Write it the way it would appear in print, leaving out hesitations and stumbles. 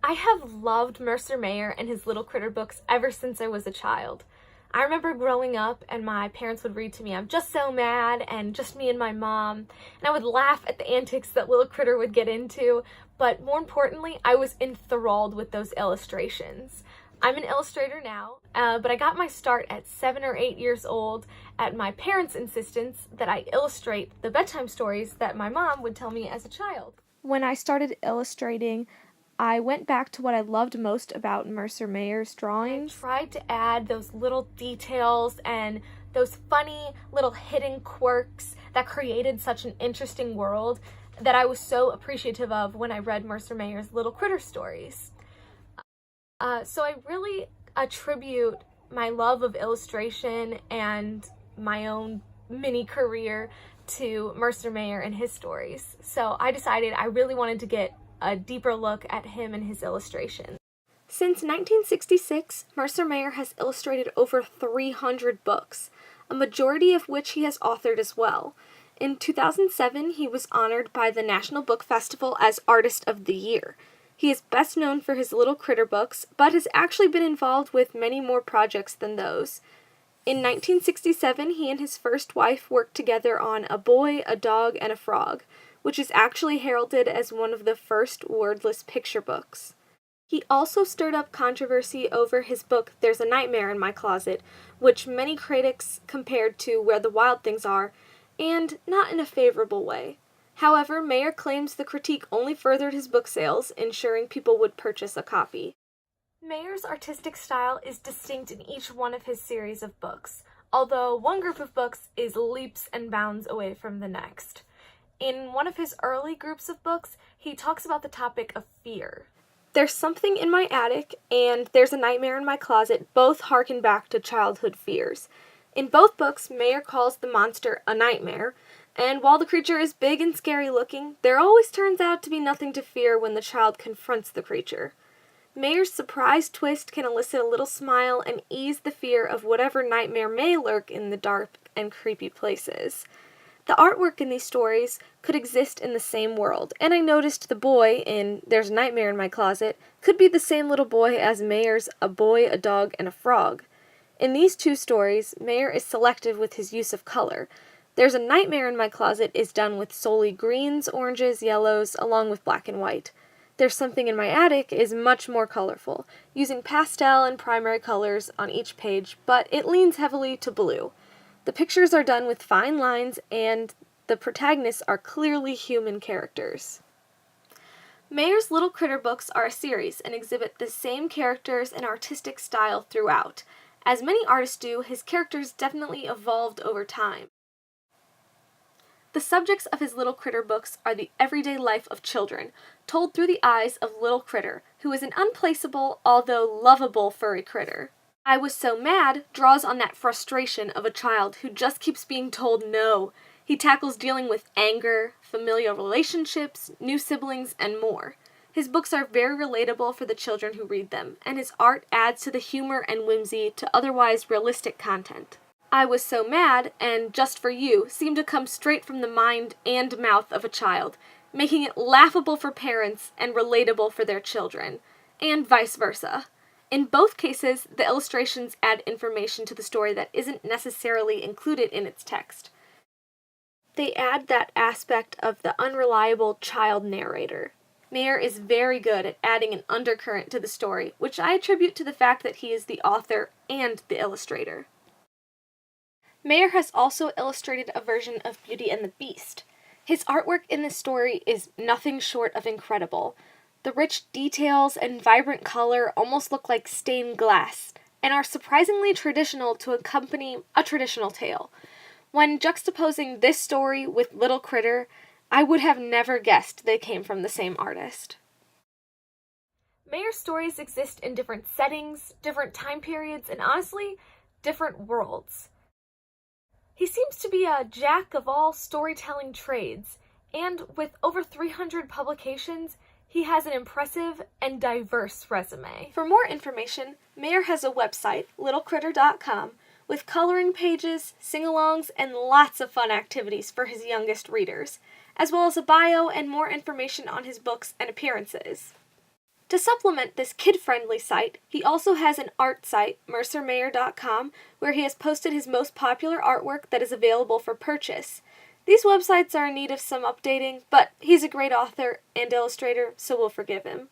I have loved Mercer Mayer and his Little Critter books ever since I was a child. I remember growing up and my parents would read to me, "I'm just so mad," and "Just me and my mom," and I would laugh at the antics that Little Critter would get into, but more importantly, I was enthralled with those illustrations. I'm an illustrator now, but I got my start at 7 or 8 years old at my parents' insistence that I illustrate the bedtime stories that my mom would tell me as a child. When I started illustrating, I went back to what I loved most about Mercer Mayer's drawings. I tried to add those little details and those funny little hidden quirks that created such an interesting world that I was so appreciative of when I read Mercer Mayer's Little Critter stories. So I really attribute my love of illustration and my own mini career to Mercer Mayer and his stories. So I decided I really wanted to get a deeper look at him and his illustrations. Since 1966, Mercer Mayer has illustrated over 300 books, a majority of which he has authored as well. In 2007, he was honored by the National Book Festival as Artist of the Year. He is best known for his Little Critter books, but has actually been involved with many more projects than those. In 1967, he and his first wife worked together on A Boy, a Dog, and a Frog, which is actually heralded as one of the first wordless picture books. He also stirred up controversy over his book There's a Nightmare in My Closet, which many critics compared to Where the Wild Things Are, and not in a favorable way. However, Mayer claims the critique only furthered his book sales, ensuring people would purchase a copy. Mayer's artistic style is distinct in each one of his series of books, although one group of books is leaps and bounds away from the next. In one of his early groups of books, he talks about the topic of fear. There's Something in My Attic and There's a Nightmare in My Closet both harken back to childhood fears. In both books, Mayer calls the monster a nightmare, and while the creature is big and scary looking, there always turns out to be nothing to fear when the child confronts the creature. Mayer's surprise twist can elicit a little smile and ease the fear of whatever nightmare may lurk in the dark and creepy places. The artwork in these stories could exist in the same world, and I noticed the boy in There's a Nightmare in My Closet could be the same little boy as Mayer's A Boy, a Dog, and a Frog. In these two stories, Mayer is selective with his use of color. There's a Nightmare in My Closet is done with solely greens, oranges, yellows, along with black and white. There's Something in My Attic is much more colorful, using pastel and primary colors on each page, but it leans heavily to blue. The pictures are done with fine lines, and the protagonists are clearly human characters. Mayer's Little Critter books are a series and exhibit the same characters and artistic style throughout. As many artists do, his characters definitely evolved over time. The subjects of his Little Critter books are the everyday life of children, told through the eyes of Little Critter, who is an unplaceable, although lovable furry critter. I Was So Mad draws on that frustration of a child who just keeps being told no. He tackles dealing with anger, familial relationships, new siblings, and more. His books are very relatable for the children who read them, and his art adds to the humor and whimsy to otherwise realistic content. I Was So Mad and Just For You seem to come straight from the mind and mouth of a child, making it laughable for parents and relatable for their children, and vice versa. In both cases, the illustrations add information to the story that isn't necessarily included in its text. They add that aspect of the unreliable child narrator. Mayer is very good at adding an undercurrent to the story, which I attribute to the fact that he is the author and the illustrator. Mayer has also illustrated a version of Beauty and the Beast. His artwork in this story is nothing short of incredible. The rich details and vibrant color almost look like stained glass, and are surprisingly traditional to accompany a traditional tale. When juxtaposing this story with Little Critter, I would have never guessed they came from the same artist. Mayer's stories exist in different settings, different time periods, and honestly, different worlds. He seems to be a jack of all storytelling trades, and with over 300 publications, he has an impressive and diverse resume. For more information, Mayer has a website, littlecritter.com, with coloring pages, sing-alongs, and lots of fun activities for his youngest readers, as well as a bio and more information on his books and appearances. To supplement this kid-friendly site, he also has an art site, mercermayer.com, where he has posted his most popular artwork that is available for purchase. These websites are in need of some updating, but he's a great author and illustrator, so we'll forgive him.